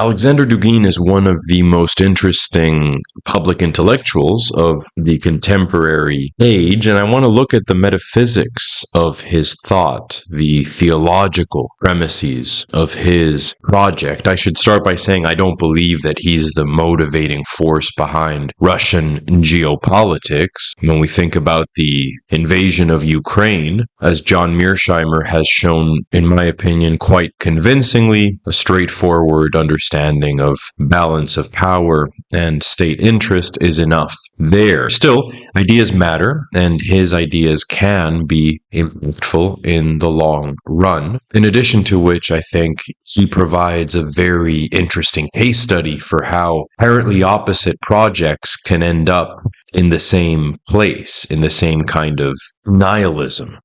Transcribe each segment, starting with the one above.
Alexander Dugin is one of the most interesting public intellectuals of the contemporary age, and I want to look at the metaphysics of his thought, the theological premises of his project. I should start by saying I don't believe that he's the motivating force behind Russian geopolitics. When we think about the invasion of Ukraine, as John Mearsheimer has shown, in my opinion, quite convincingly, a straightforward understanding of balance of power and state interest is enough there. Still, ideas matter, and his ideas can be impactful in the long run. In addition to which, I think he provides a very interesting case study for how apparently opposite projects can end up in the same place, in the same kind of nihilism.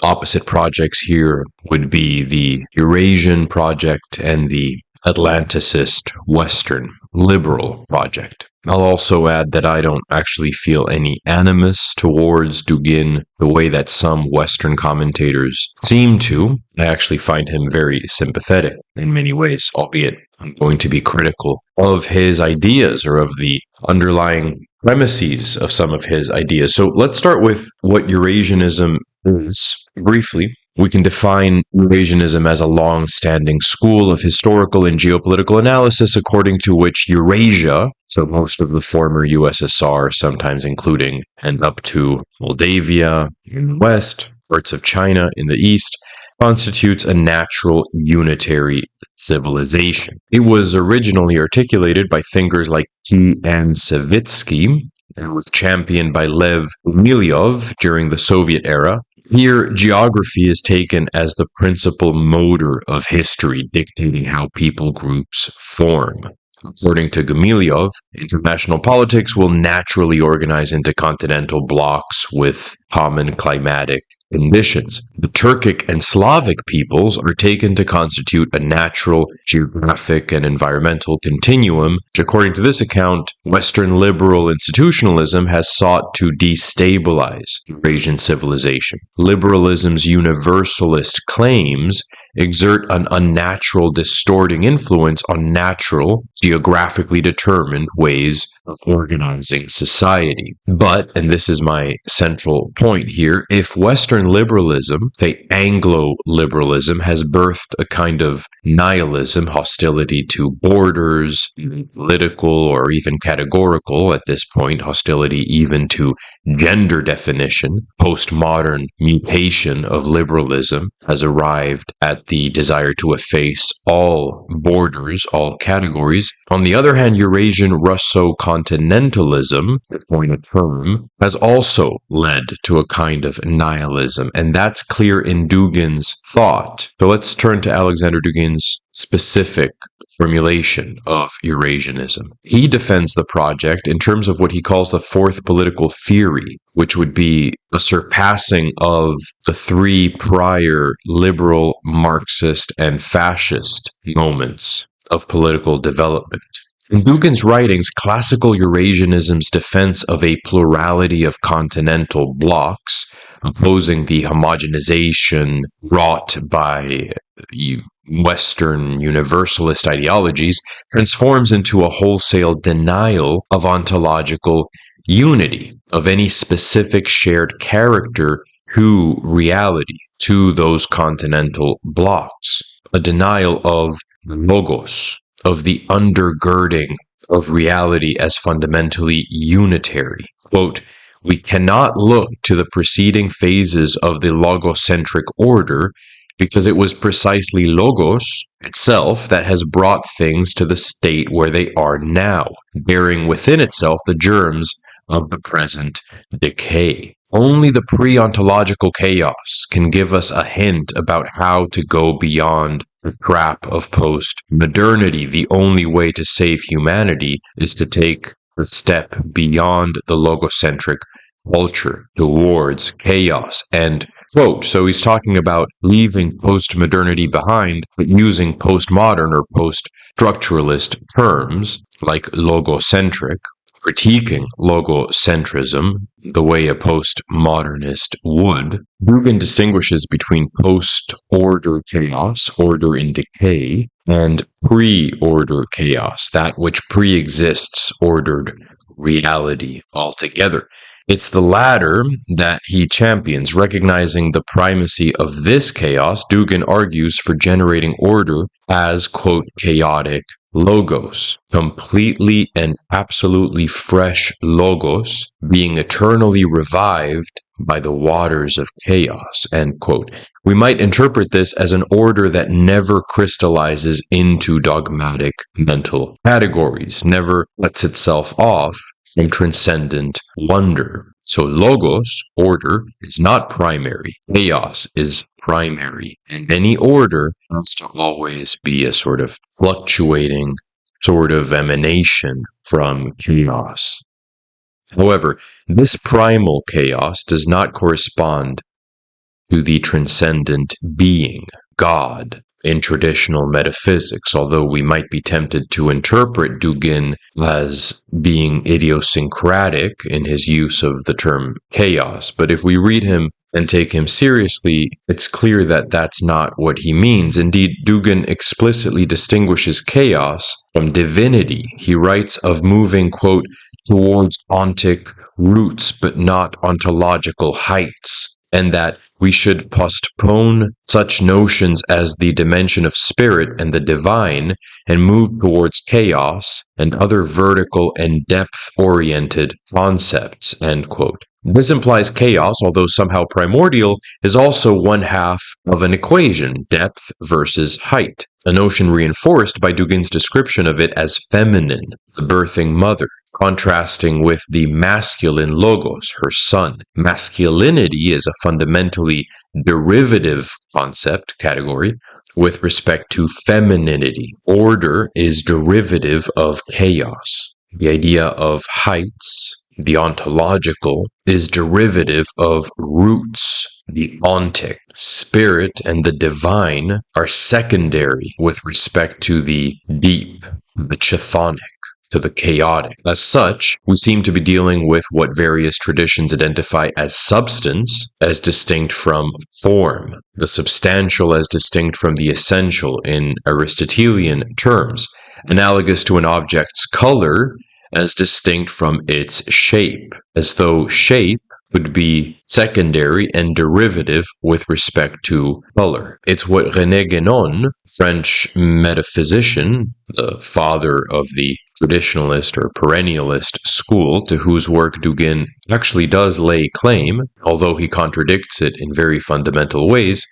Opposite projects here would be the Eurasian project and the Atlanticist Western liberal project. I'll also add that I don't actually feel any animus towards Dugin the way that some Western commentators seem to. I actually find him very sympathetic in many ways, albeit I'm going to be critical of his ideas or of the underlying premises of some of his ideas. So let's start with what Eurasianism is. Briefly, we can define Eurasianism as a long-standing school of historical and geopolitical analysis according to which Eurasia, so most of the former USSR, sometimes including and up to Moldavia in the west, parts of China in the east, constitutes a natural unitary civilization. It was originally articulated by thinkers like T. N. Savitsky and was championed by Lev Gumilyov during the Soviet era. Here, geography is taken as the principal motor of history, dictating how people groups form. According to Gumilyov, international politics will naturally organize into continental blocks with common climatic conditions. The Turkic and Slavic peoples are taken to constitute a natural geographic and environmental continuum, which, according to this account, Western liberal institutionalism has sought to destabilize Eurasian civilization. Liberalism's universalist claims exert an unnatural, distorting influence on natural, geographically determined ways of organizing society. But, and this is my central point here, if Western liberalism, say Anglo-liberalism, has birthed a kind of nihilism, hostility to borders, political or even categorical at this point, hostility even to gender definition, postmodern mutation of liberalism has arrived at the desire to efface all borders, all categories. On the other hand, Eurasian Russo-continentalism, to coin a term, has also led to a kind of nihilism, and that's clear in Dugin's thought. So let's turn to Alexander Dugin's specific formulation of Eurasianism. He defends the project in terms of what he calls the fourth political theory, which would be a surpassing of the three prior liberal, Marxist, and fascist moments of political development. In Dugin's writings, classical Eurasianism's defense of a plurality of continental blocks, opposing the homogenization wrought by Western universalist ideologies, transforms into a wholesale denial of ontological unity, of any specific shared character to reality, to those continental blocks, a denial of logos, of the undergirding of reality as fundamentally unitary. Quote, "We cannot look to the preceding phases of the logocentric order because it was precisely logos itself that has brought things to the state where they are now, bearing within itself the germs of the present decay. Only the pre-ontological chaos can give us a hint about how to go beyond the trap of post-modernity. The only way to save humanity is to take a step beyond the logocentric culture towards chaos." End quote. So he's talking about leaving post-modernity behind, but using postmodern or post-structuralist terms like logocentric, critiquing logocentrism the way a postmodernist would. Dugin distinguishes between post-order chaos, order in decay, and pre-order chaos, that which pre-exists ordered reality altogether. It's the latter that he champions. Recognizing the primacy of this chaos, Dugin argues for generating order as, quote, chaotic logos, completely and absolutely fresh logos, being eternally revived by the waters of chaos, end quote. We might interpret this as an order that never crystallizes into dogmatic mental categories, never lets itself off from transcendent wonder. So logos, order, is not primary. Chaos is primary. And any order has to always be a sort of fluctuating sort of emanation from chaos. However, this primal chaos does not correspond to the transcendent being, God, in traditional metaphysics, although we might be tempted to interpret Dugin as being idiosyncratic in his use of the term chaos. But if we read him and take him seriously, it's clear that that's not what he means. Indeed, Dugin explicitly distinguishes chaos from divinity. He writes of moving, quote, towards ontic roots but not ontological heights, and that we should postpone such notions as the dimension of spirit and the divine and move towards chaos and other vertical and depth-oriented concepts, end quote. This implies chaos, although somehow primordial, is also one half of an equation, depth versus height, a notion reinforced by Dugin's description of it as feminine, the birthing mother, contrasting with the masculine logos, her son. Masculinity is a fundamentally derivative concept category with respect to femininity. Order is derivative of chaos. The idea of heights, the ontological, is derivative of roots, the ontic. Spirit and the divine are secondary with respect to the deep, the chthonic, to the chaotic. As such, we seem to be dealing with what various traditions identify as substance, as distinct from form, the substantial as distinct from the essential in Aristotelian terms, analogous to an object's color as distinct from its shape, as though shape would be secondary and derivative with respect to color. It's what René Guénon, French metaphysician, the father of the traditionalist or perennialist school, to whose work Dugin actually does lay claim, although he contradicts it in very fundamental ways,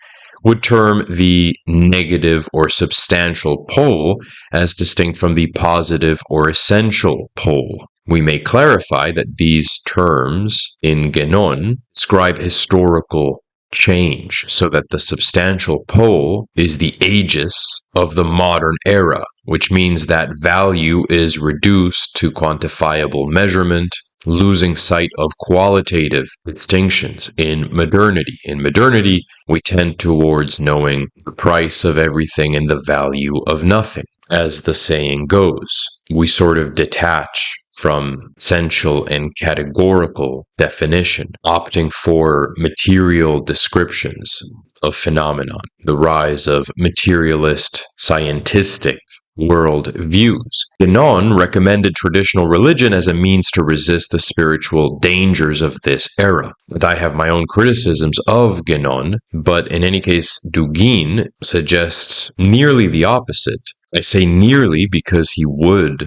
would term the negative or substantial pole as distinct from the positive or essential pole. We may clarify that these terms in Guénon describe historical change, so that the substantial pole is the aegis of the modern era, which means that value is reduced to quantifiable measurement, losing sight of qualitative distinctions in modernity. In modernity, we tend towards knowing the price of everything and the value of nothing. As the saying goes, we sort of detach from essential and categorical definition, opting for material descriptions of phenomenon, the rise of materialist, scientistic world views. Guénon recommended traditional religion as a means to resist the spiritual dangers of this era. And I have my own criticisms of Guénon, but in any case, Dugin suggests nearly the opposite. I say nearly because he would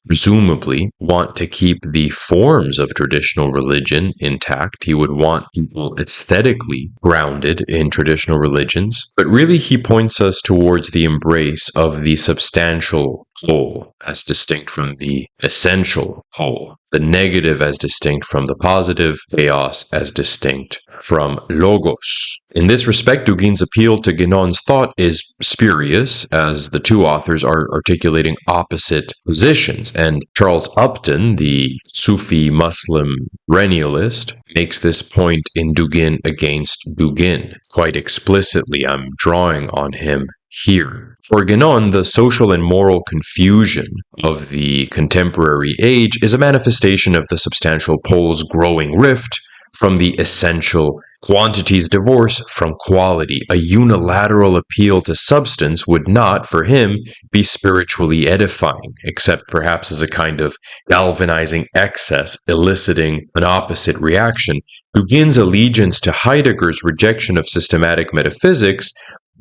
presumably want to keep the forms of traditional religion intact. He would want people aesthetically grounded in traditional religions. But really, he points us towards the embrace of the substantial whole as distinct from the essential whole, the negative as distinct from the positive, chaos as distinct from logos. In this respect, Dugin's appeal to Guénon's thought is spurious, as the two authors are articulating opposite positions, and Charles Upton, the Sufi Muslim perennialist, makes this point in Dugin against Dugin. Quite explicitly, I'm drawing on him here. For Guénon, the social and moral confusion of the contemporary age is a manifestation of the substantial pole's growing rift from the essential Quantity's divorce from quality, a unilateral appeal to substance, would not, for him, be spiritually edifying, except perhaps as a kind of galvanizing excess, eliciting an opposite reaction. Dugin's allegiance to Heidegger's rejection of systematic metaphysics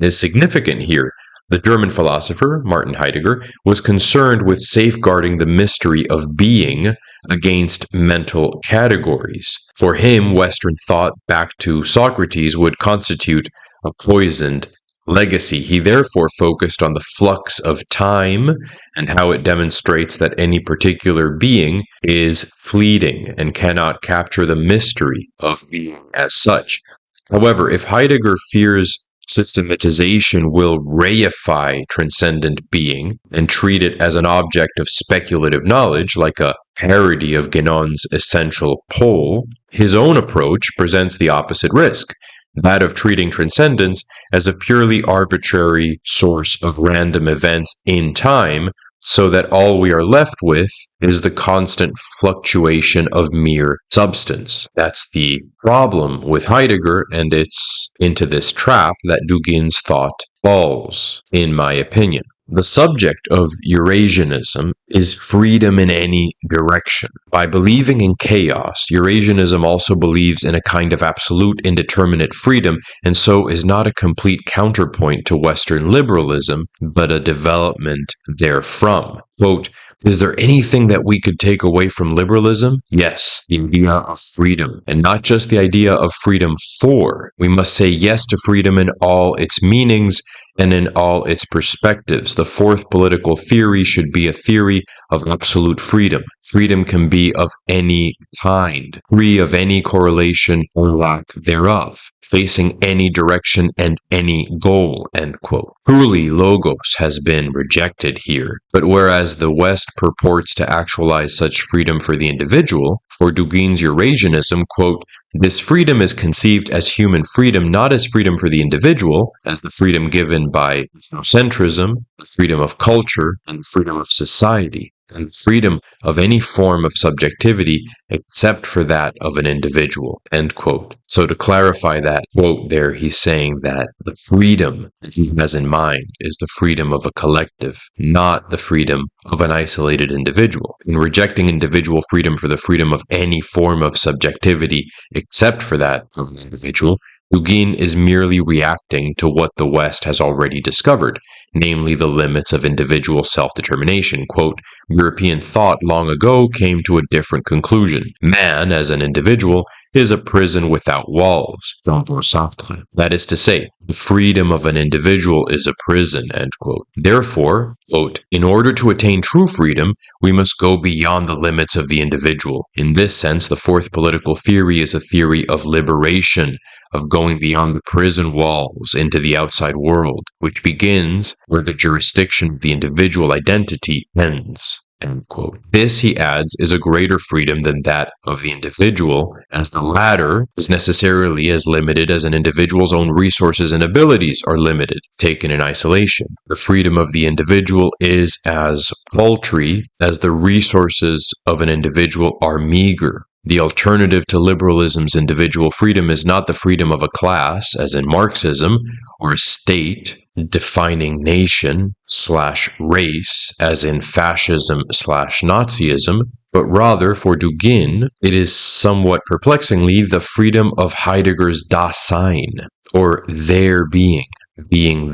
is significant here. The German philosopher, Martin Heidegger, was concerned with safeguarding the mystery of being against mental categories. For him, Western thought back to Socrates would constitute a poisoned legacy. He therefore focused on the flux of time and how it demonstrates that any particular being is fleeting and cannot capture the mystery of being as such. However, if Heidegger fears systematization will reify transcendent being and treat it as an object of speculative knowledge, like a parody of Guénon's essential pole, his own approach presents the opposite risk, that of treating transcendence as a purely arbitrary source of random events in time, so that all we are left with is the constant fluctuation of mere substance. That's the problem with Heidegger, and it's into this trap that Dugin's thought falls, in my opinion. The subject of Eurasianism is freedom in any direction. By believing in chaos, Eurasianism also believes in a kind of absolute indeterminate freedom, and so is not a complete counterpoint to Western liberalism, but a development therefrom. Quote, "Is there anything that we could take away from liberalism? Yes, the idea of freedom, and not just the idea of freedom for. We must say yes to freedom in all its meanings and in all its perspectives. The fourth political theory should be a theory of absolute freedom. Freedom can be of any kind, free of any correlation or lack thereof, facing any direction and any goal," end quote. Truly, logos has been rejected here. But whereas the West purports to actualize such freedom for the individual, for Dugin's Eurasianism, quote, "This freedom is conceived as human freedom, not as freedom for the individual, as the freedom given by ethnocentrism, the freedom of culture, and the freedom of society, and freedom of any form of subjectivity except for that of an individual," end quote. So to clarify that quote there, he's saying that the freedom that he has in mind is the freedom of a collective, not the freedom of an isolated individual. In rejecting individual freedom for the freedom of any form of subjectivity except for that of an individual, Dugin is merely reacting to what the West has already discovered, namely the limits of individual self-determination. Quote, "European thought long ago came to a different conclusion. Man, as an individual, is a prison without walls. That is to say, the freedom of an individual is a prison," end quote. Therefore, quote, "In order to attain true freedom, we must go beyond the limits of the individual. In this sense, the fourth political theory is a theory of liberation, of going beyond the prison walls into the outside world, which begins where the jurisdiction of the individual identity ends." End quote. This, he adds, is a greater freedom than that of the individual, as the latter is necessarily as limited as an individual's own resources and abilities are limited, taken in isolation. The freedom of the individual is as paltry as the resources of an individual are meager. The alternative to liberalism's individual freedom is not the freedom of a class, as in Marxism, or a state defining nation/race, as in fascism/Nazism, but rather, for Dugin, it is somewhat perplexingly the freedom of Heidegger's Dasein, or their being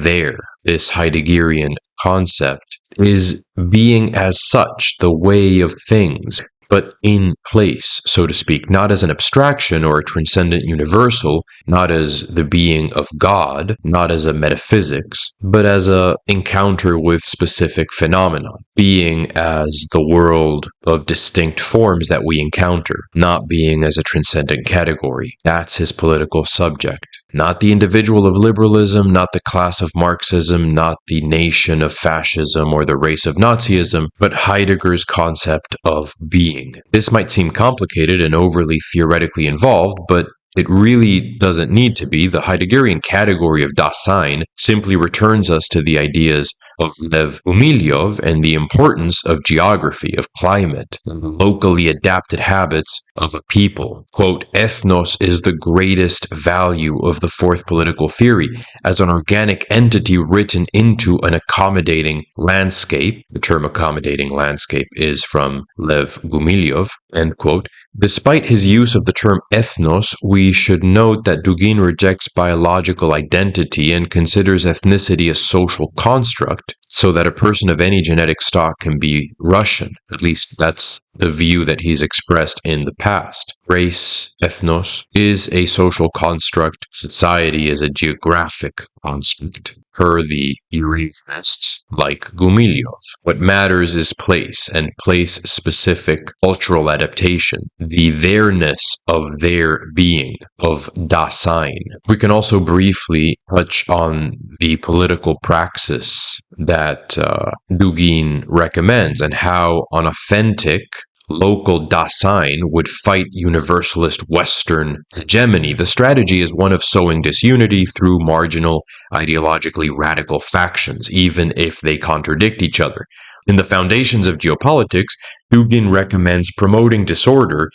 there. This Heideggerian concept is being as such, the way of things, but in place, so to speak, not as an abstraction or a transcendent universal, not as the being of God, not as a metaphysics, but as a encounter with specific phenomenon, being as the world of distinct forms that we encounter, not being as a transcendent category. That's his political subject. Not the individual of liberalism, not the class of Marxism, not the nation of fascism or the race of Nazism, but Heidegger's concept of being. This might seem complicated and overly theoretically involved, but it really doesn't need to be. The Heideggerian category of Dasein simply returns us to the ideas of Lev Gumilyov and the importance of geography, of climate, and the locally adapted habits of a people. Quote, ethnos is the greatest value of the fourth political theory as an organic entity written into an accommodating landscape. The term accommodating landscape is from Lev Gumilyov, end quote. Despite his use of the term ethnos, we should note that Dugin rejects biological identity and considers ethnicity a social construct, so that a person of any genetic stock can be Russian. At least that's the view that he's expressed in the past. Race, ethnos, is a social construct. Society is a geographic construct. Per the Eurasianists, like Gumilyov. What matters is place, and place-specific cultural adaptation, the there-ness of their being, of Dasein. We can also briefly touch on the political praxis that Dugin recommends and how an authentic local Dasein would fight universalist Western hegemony. The strategy is one of sowing disunity through marginal, ideologically radical factions, even if they contradict each other. In the Foundations of Geopolitics, Dugin recommends promoting disorder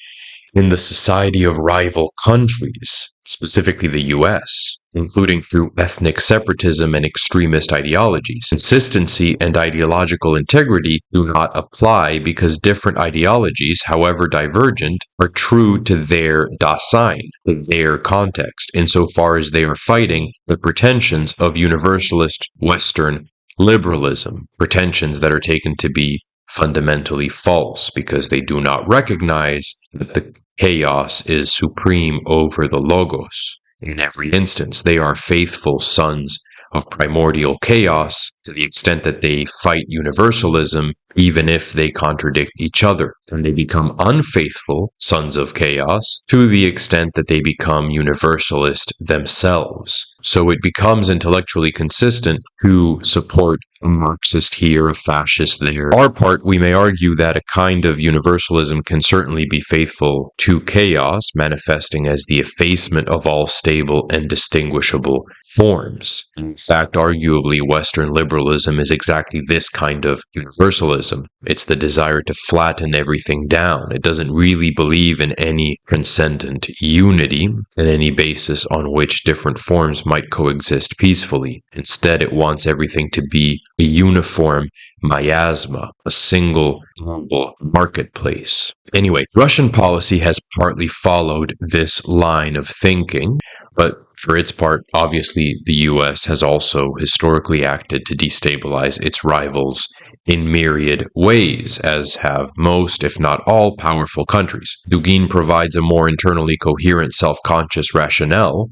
in the society of rival countries, specifically the US, including through ethnic separatism and extremist ideologies. Consistency and ideological integrity do not apply because different ideologies, however divergent, are true to their Dasein, to their context, insofar as they are fighting the pretensions of universalist Western liberalism, pretensions that are taken to be fundamentally false because they do not recognize that the chaos is supreme over the logos. In every instance, they are faithful sons of primordial chaos to the extent that they fight universalism even if they contradict each other. And they become unfaithful sons of chaos to the extent that they become universalist themselves. So it becomes intellectually consistent to support a Marxist here, a fascist there. For our part, we may argue that a kind of universalism can certainly be faithful to chaos, manifesting as the effacement of all stable and distinguishable forms. In fact, arguably, Western liberalism is exactly this kind of universalism. It's the desire to flatten everything down. It doesn't really believe in any transcendent unity and any basis on which different forms might coexist peacefully. Instead, it wants everything to be a uniform miasma, a single global marketplace. Anyway, Russian policy has partly followed this line of thinking, but for its part, obviously, the US has also historically acted to destabilize its rivals in myriad ways, as have most, if not all, powerful countries. Dugin provides a more internally coherent, self-conscious rationale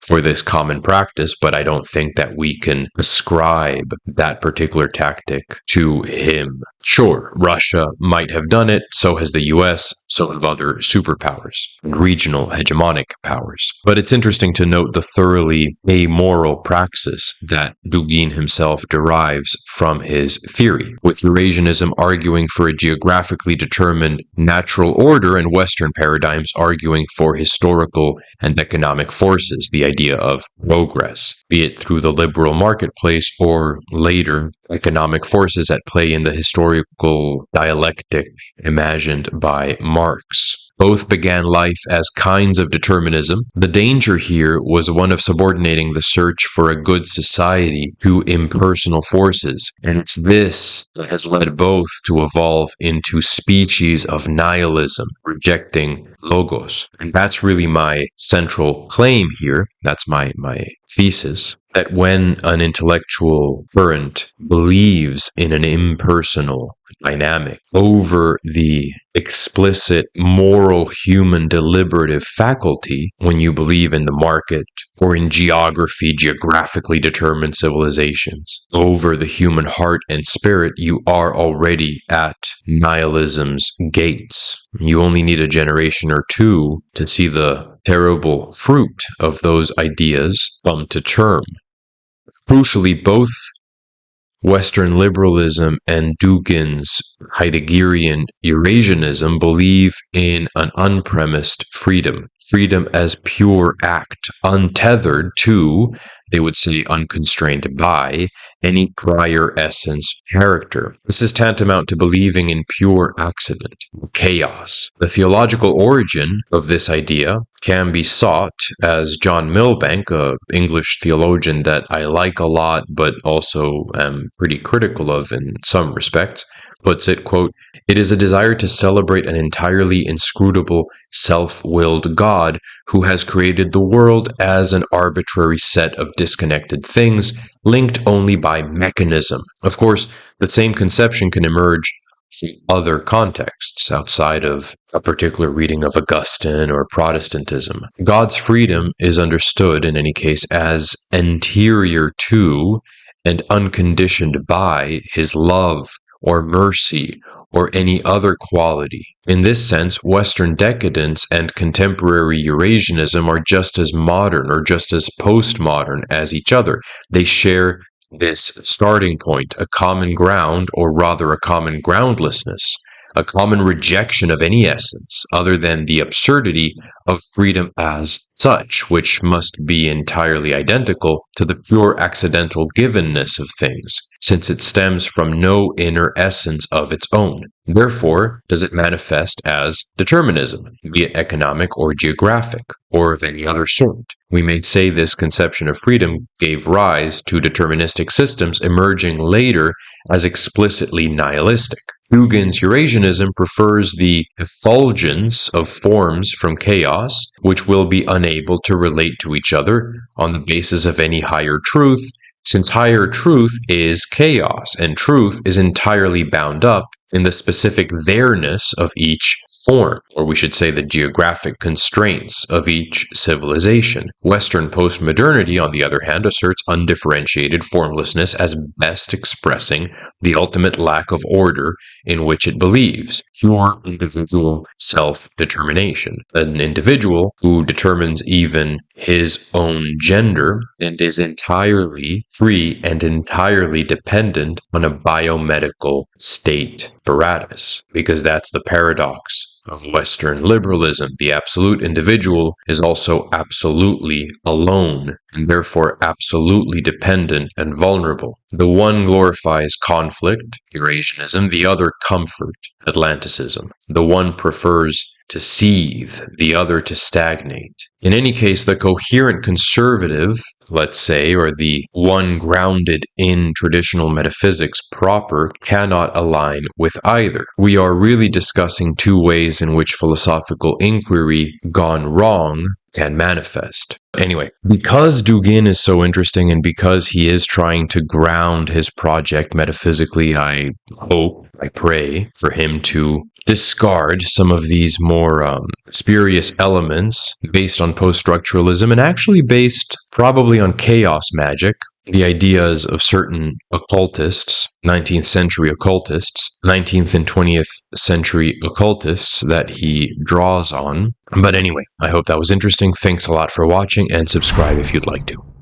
for this common practice, but I don't think that we can ascribe that particular tactic to him. Sure, Russia might have done it, so has the US, so have other superpowers, and regional hegemonic powers. But it's interesting to note the thoroughly amoral praxis that Dugin himself derives from his theory, with Eurasianism arguing for a geographically determined natural order and Western paradigms arguing for historical and economic forces, the idea of progress, be it through the liberal marketplace or later economic forces at play in the historical dialectic imagined by Marx. Both began life as kinds of determinism. The danger here was one of subordinating the search for a good society to impersonal forces, and it's this that has led both to evolve into species of nihilism, rejecting logos. And that's really my central claim here. That's my thesis, that when an intellectual current believes in an impersonal dynamic over the explicit moral human deliberative faculty, when you believe in the market or in geography, geographically determined civilizations, over the human heart and spirit, you are already at nihilism's gates. You only need a generation or two to see the terrible fruit of those ideas come to term. Crucially, both Western liberalism and Dugin's Heideggerian Eurasianism believe in an unpremised freedom. freedom as pure act, untethered to, they would say unconstrained by, any prior essence character. This is tantamount to believing in pure accident, chaos. The theological origin of this idea can be sought, as John Milbank, an English theologian that I like a lot but also am pretty critical of in some respects, puts it, quote, "It is a desire to celebrate an entirely inscrutable, self-willed God who has created the world as an arbitrary set of disconnected things linked only by mechanism." Of course, the same conception can emerge from other contexts outside of a particular reading of Augustine or Protestantism. God's freedom is understood, in any case, as anterior to and unconditioned by his love or mercy, or any other quality. In this sense, Western decadence and contemporary Eurasianism are just as modern or just as postmodern as each other. They share this starting point, a common ground, or rather a common groundlessness, a common rejection of any essence other than the absurdity of freedom as such, which must be entirely identical to the pure accidental givenness of things, since it stems from no inner essence of its own. Therefore, does it manifest as determinism, be it economic or geographic, or of any other sort. We may say this conception of freedom gave rise to deterministic systems emerging later as explicitly nihilistic. Dugin's Eurasianism prefers the effulgence of forms from chaos, which will be unable to relate to each other on the basis of any higher truth, since higher truth is chaos, and truth is entirely bound up in the specific there-ness of each form, or we should say the geographic constraints of each civilization. Western postmodernity, on the other hand, asserts undifferentiated formlessness as best expressing the ultimate lack of order in which it believes, pure individual self-determination. An individual who determines even his own gender and is entirely free and entirely dependent on a biomedical state apparatus, because that's the paradox of Western liberalism. The absolute individual is also absolutely alone, and therefore absolutely dependent and vulnerable. The one glorifies conflict, Eurasianism, the other comfort, Atlanticism. The one prefers to seethe, the other to stagnate. In any case, the coherent conservative, let's say, or the one grounded in traditional metaphysics proper, cannot align with either. We are really discussing two ways in which philosophical inquiry gone wrong can manifest. Anyway, because Dugin is so interesting and because he is trying to ground his project metaphysically, I pray for him to discard some of these more spurious elements based on post-structuralism and actually based probably on chaos magic, the ideas of certain occultists, 19th century occultists, 19th and 20th century occultists that he draws on. But anyway, I hope that was interesting. Thanks a lot for watching, and subscribe if you'd like to.